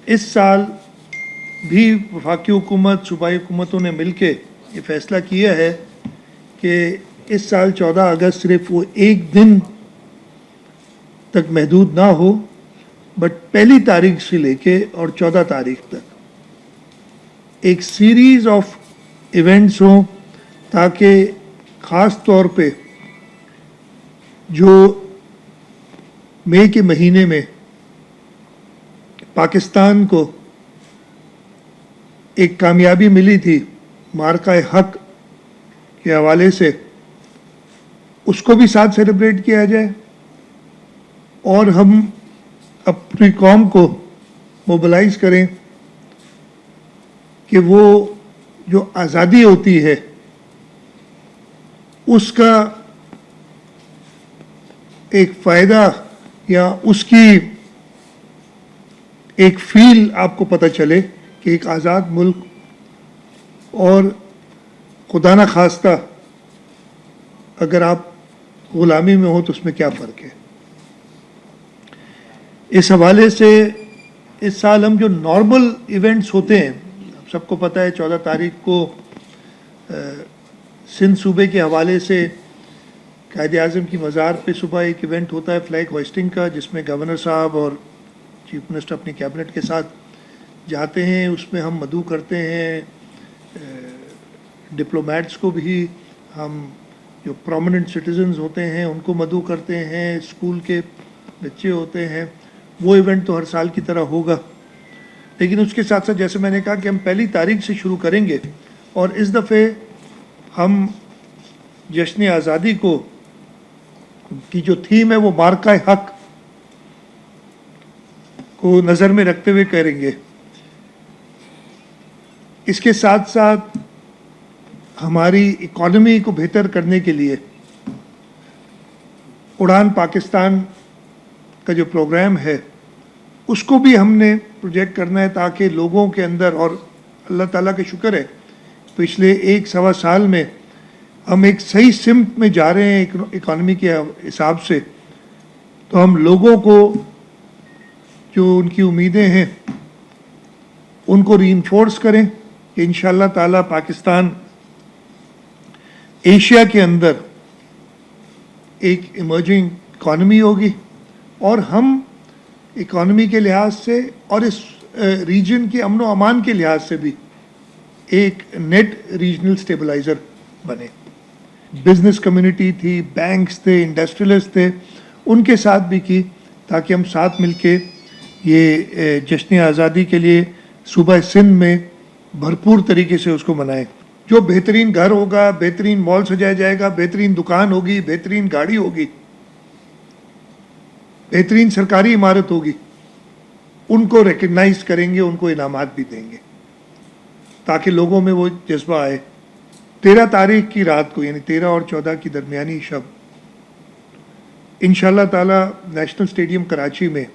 इस साल भी वफाकी हुकूमत सूबाई हुकूमतों ने मिल के ये फ़ैसला किया है कि इस साल 14 अगस्त सिर्फ वो एक दिन तक महदूद ना हो, बट पहली तारीख से लेके और 14 तारीख तक एक सीरीज़ ऑफ इवेंट्स हों, ताकि ख़ास तौर पे जो मई के महीने में पाकिस्तान को एक कामयाबी मिली थी मार्का हक के हवाले से, उसको भी साथ सेलिब्रेट किया जाए और हम अपनी कौम को मोबिलाइज करें कि वो जो आज़ादी होती है उसका एक फ़ायदा या उसकी एक फील आपको पता चले कि एक आज़ाद मुल्क और खुदा न खास्ता अगर आप ग़ुलामी में हो तो उसमें क्या फ़र्क है। इस हवाले से इस साल हम जो नॉर्मल इवेंट्स होते हैं, सबको पता है 14 तारीख को सिंध सूबे के हवाले से कायद आज़म की मज़ार पे सुबह एक इवेंट होता है फ्लैग होइस्टिंग का, जिसमें गवर्नर साहब और चीफ मिनिस्टर अपनी कैबिनेट के साथ जाते हैं। उसमें हम मदऊ करते हैं डिप्लोमेट्स को भी, हम जो प्रोमिनेंट सिटीजन्स होते हैं उनको मदऊ करते हैं, स्कूल के बच्चे होते हैं। वो इवेंट तो हर साल की तरह होगा, लेकिन उसके साथ साथ जैसे मैंने कहा कि हम पहली तारीख से शुरू करेंगे और इस दफ़े हम जश्न आज़ादी को की जो थीम है वो मार्का हक को नज़र में रखते हुए करेंगे। इसके साथ साथ हमारी इकॉनमी को बेहतर करने के लिए उड़ान पाकिस्तान का जो प्रोग्राम है उसको भी हमने प्रोजेक्ट करना है, ताकि लोगों के अंदर, और अल्लाह ताला का शुक्र है पिछले 1-1.25 साल में हम एक सही सिमत में जा रहे हैं इकॉनमी के हिसाब से, तो हम लोगों को जो उनकी उम्मीदें हैं उनको रीइंफोर्स करें कि इंशाअल्लाह ताला पाकिस्तान एशिया के अंदर एक इमर्जिंग इकॉनमी होगी और हम इकॉनमी के लिहाज से और इस रीजन के अमन व अमान के लिहाज से भी एक नेट रीजनल स्टेबलाइज़र बने। बिजनेस कम्युनिटी थी, बैंक्स थे, इंडस्ट्रियलिस्ट थे, उनके साथ भी की, ताकि हम साथ मिलके ये जश्न आज़ादी के लिए सूबा सिंध में भरपूर तरीके से उसको मनाएं। जो बेहतरीन घर होगा, बेहतरीन मॉल सजाया जाएगा, बेहतरीन दुकान होगी, बेहतरीन गाड़ी होगी, बेहतरीन सरकारी इमारत होगी, उनको रिकग्नाइज करेंगे, उनको इनामात भी देंगे ताकि लोगों में वो जज्बा आए। 13 तारीख की रात को, यानी 13 और 14 की दरमियानी शब, इंशाअल्लाह ताला नेशनल स्टेडियम कराची में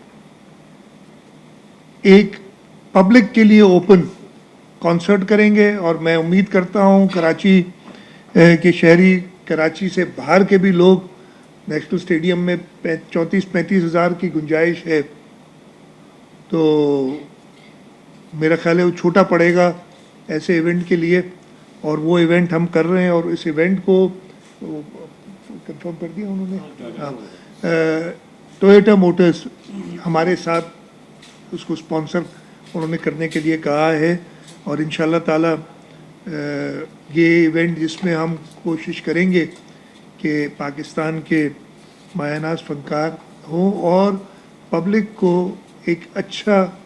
एक पब्लिक के लिए ओपन कॉन्सर्ट करेंगे और मैं उम्मीद करता हूँ कराची के शहरी, कराची से बाहर के भी लोग, नेशनल स्टेडियम में 34-35 हज़ार की गुंजाइश है, तो मेरा ख्याल है वो छोटा पड़ेगा ऐसे इवेंट के लिए, और वो इवेंट हम कर रहे हैं। और इस इवेंट को कंफर्म कर दिया उन्होंने, हाँ, टोयोटा मोटर्स हमारे साथ उसको स्पॉन्सर उन्होंने करने के लिए कहा है। और इंशाअल्लाह ताला ये इवेंट जिसमें हम कोशिश करेंगे कि पाकिस्तान के मायानाज़ फ़नकार हों और पब्लिक को एक अच्छा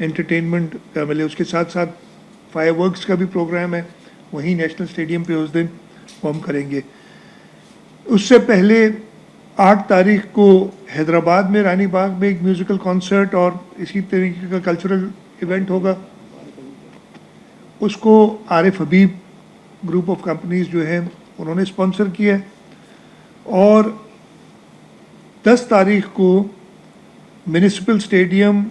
एंटरटेनमेंट मिले। उसके साथ साथ फायरवर्क्स का भी प्रोग्राम है वहीं नेशनल स्टेडियम पे उस दिन वो हम करेंगे। उससे पहले 8 तारीख को हैदराबाद में रानी बाग में एक म्यूज़िकल कॉन्सर्ट और इसी तरीके का कल्चरल इवेंट होगा। उसको आरिफ हबीब ग्रुप ऑफ कंपनीज जो है उन्होंने स्पॉन्सर किया है। और 10 तारीख को म्यूनिसिपल स्टेडियम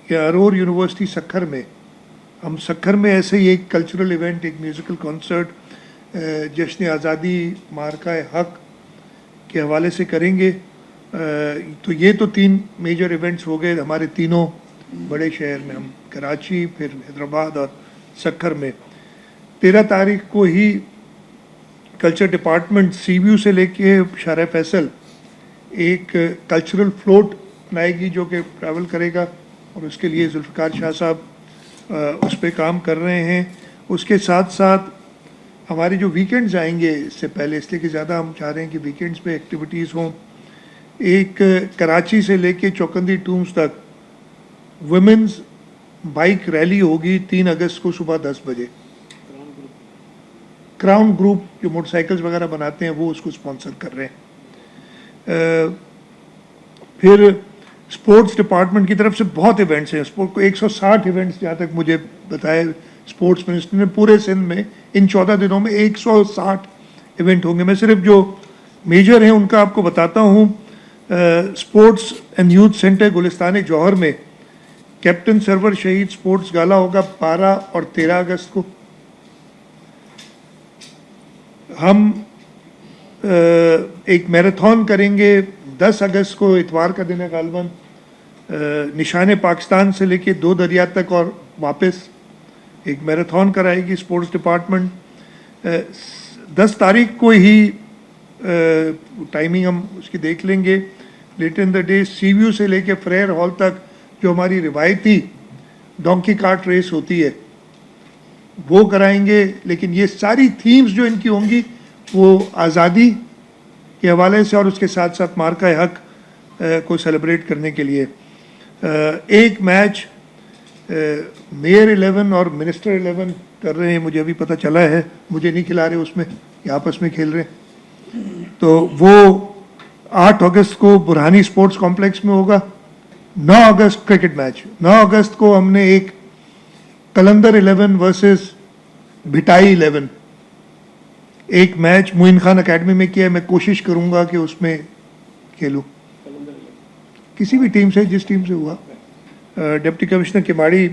या अरोर यूनिवर्सिटी सक्खर में, हम सक्खर में ऐसे ही एक कल्चरल इवेंट, एक म्यूज़िकल कॉन्सर्ट जश्न आज़ादी मार्का हक के हवाले से करेंगे। तो ये तो 3 मेजर इवेंट्स हो गए हमारे तीनों बड़े शहर में, हम कराची, फिर हैदराबाद और सक्खर में। 13 तारीख को ही कल्चर डिपार्टमेंट सीबीयू से लेके शारा फैसल एक कल्चरल फ्लोट बनाएगी जो कि ट्रैवल करेगा, और उसके लिए जुल्फ़िकार शाह साहब उस पर काम कर रहे हैं। उसके साथ साथ हमारे जो वीकेंड्स आएंगे इससे पहले, इसलिए कि ज़्यादा हम चाह रहे हैं कि वीकेंड्स पे एक्टिविटीज़ हों। एक कराची से लेके चौकंदी टूम्स तक वुमेंस बाइक रैली होगी 3 अगस्त को सुबह 10 बजे। क्राउन ग्रुप जो मोटरसाइकिल्स वगैरह बनाते हैं वो उसको स्पॉन्सर कर रहे हैं। फिर स्पोर्ट्स डिपार्टमेंट की तरफ से बहुत इवेंट्स हैं। स्पोर्ट को 160 इवेंट्स जहाँ तक मुझे बताए स्पोर्ट्स मिनिस्टर ने, पूरे सिंध में इन 14 दिनों में 160 इवेंट होंगे। मैं सिर्फ जो मेजर हैं उनका आपको बताता हूँ। Sports and youth centre Gulistan जौहर में कैप्टन सरवर शहीद स्पोर्ट्स गाला होगा 12 और 13 अगस्त को। हम एक मैराथन करेंगे 10 अगस्त को, इतवार का दिन है गालबन, निशाने पाकिस्तान से लेके 2 दरिया तक और वापस एक मैराथन कराएगी स्पोर्ट्स डिपार्टमेंट। 10 तारीख को ही टाइमिंग हम उसकी देख लेंगे। Later in the day sea view से लेके फ्रेयर हॉल तक जो हमारी रिवायती डोंकी कार्ट रेस होती है वो कराएंगे। लेकिन ये सारी थीम्स जो इनकी होंगी वो आज़ादी के हवाले से और उसके साथ साथ मार्का हक को सेलिब्रेट करने के लिए। एक मैच मेयर 11 और मिनिस्टर 11 कर रहे हैं, मुझे अभी पता चला है, मुझे नहीं खिला रहे उसमें, ये आपस में खेल रहे हैं। तो वो 8 अगस्त को बुरहानी स्पोर्ट्स कॉम्प्लेक्स में होगा। 9 अगस्त क्रिकेट मैच, 9 अगस्त को हमने एक कलंदर 11 वर्सेस भिटाई 11 एक मैच मोइन खान अकेडमी में किया है। मैं कोशिश करूंगा कि उसमें खेलूं किसी भी टीम से, जिस टीम से हुआ। डिप्टी कमिश्नर किमाड़ी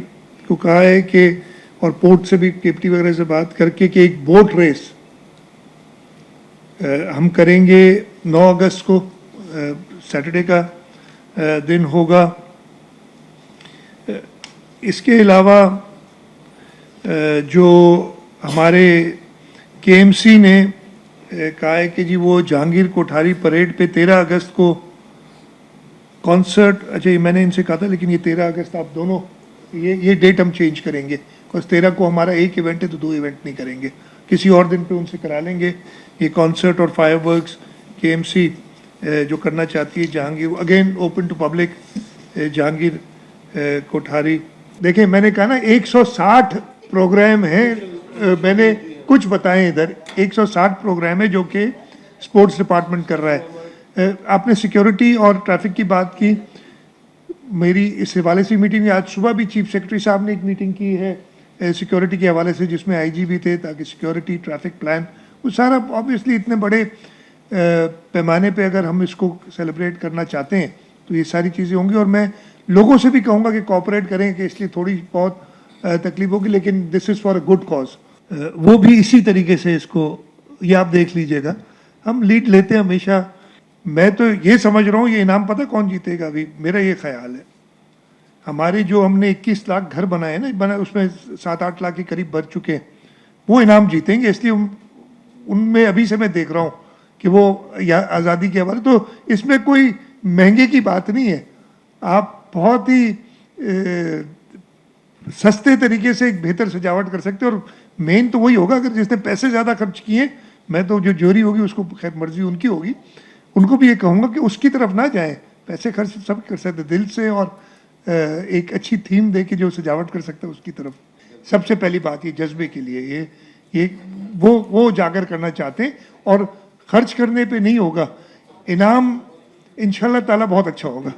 को कहा है कि, और पोर्ट से भी केपटी वगैरह से बात करके, कि एक बोट रेस हम करेंगे 9 अगस्त को, सैटरडे का दिन होगा। इसके अलावा जो हमारे केएमसी ने कहा है कि जी वो जहांगीर कोठारी परेड पे 13 अगस्त को कॉन्सर्ट, अच्छा ये मैंने इनसे कहा था, लेकिन ये 13 अगस्त आप दोनों ये डेट हम चेंज करेंगे, बिकॉज 13 को हमारा एक इवेंट है तो 2 इवेंट नहीं करेंगे, किसी और दिन पे उनसे करा लेंगे। ये कॉन्सर्ट और फायरवर्क्स केएमसी जो करना चाहती है Jahangir, again open to public, Jahangir Kothari. देखिए मैंने कहा ना 160 प्रोग्राम हैं, मैंने कुछ बताए इधर 160 प्रोग्राम है जो कि स्पोर्ट्स डिपार्टमेंट कर रहा है। आपने सिक्योरिटी और ट्रैफिक की बात की, मेरी इस हवाले से मीटिंग, आज सुबह भी चीफ सेक्रेटरी साहब ने एक मीटिंग की है सिक्योरिटी के हवाले से, जिसमें आईजी भी थे, ताकि सिक्योरिटी ट्रैफिक प्लान वो सारा, ऑब्वियसली इतने बड़े पैमाने पे अगर हम इसको सेलिब्रेट करना चाहते हैं तो ये सारी चीज़ें होंगी। और मैं लोगों से भी कहूँगा कि कोऑपरेट करें, कि इसलिए थोड़ी बहुत तकलीफ होगी, लेकिन this is for a good cause. वो भी इसी तरीके से इसको, ये आप देख लीजिएगा, हम लीड लेते हैं हमेशा। मैं तो ये समझ रहा हूँ ये इनाम पता कौन जीतेगा अभी, मेरा ये ख्याल है, हमारे जो हमने 21 लाख घर बनाए ना, बना उसमें 7-8 लाख के करीब भर चुके हैं, वो इनाम जीतेंगे। इसलिए उनमें अभी से मैं देख रहा हूँ कि वो या आज़ादी के हवाले, तो इसमें कोई महंगे की बात नहीं है। आप बहुत ही सस्ते तरीके से एक बेहतर सजावट कर सकते हो। और मेन तो वही होगा, अगर जिसने पैसे ज़्यादा खर्च किए, मैं तो जो जोरी होगी उसको खैर मर्जी उनकी होगी, उनको भी ये कहूँगा कि उसकी तरफ ना जाएं। पैसे खर्च सब कर सकते दिल से, और एक अच्छी थीम दे के जो सजावट कर सकता है उसकी तरफ। सबसे पहली बात ये जज्बे के लिए ये वो जागर करना चाहते हैं, और खर्च करने पे नहीं होगा, इनाम इंशाल्लाह ताला बहुत अच्छा होगा।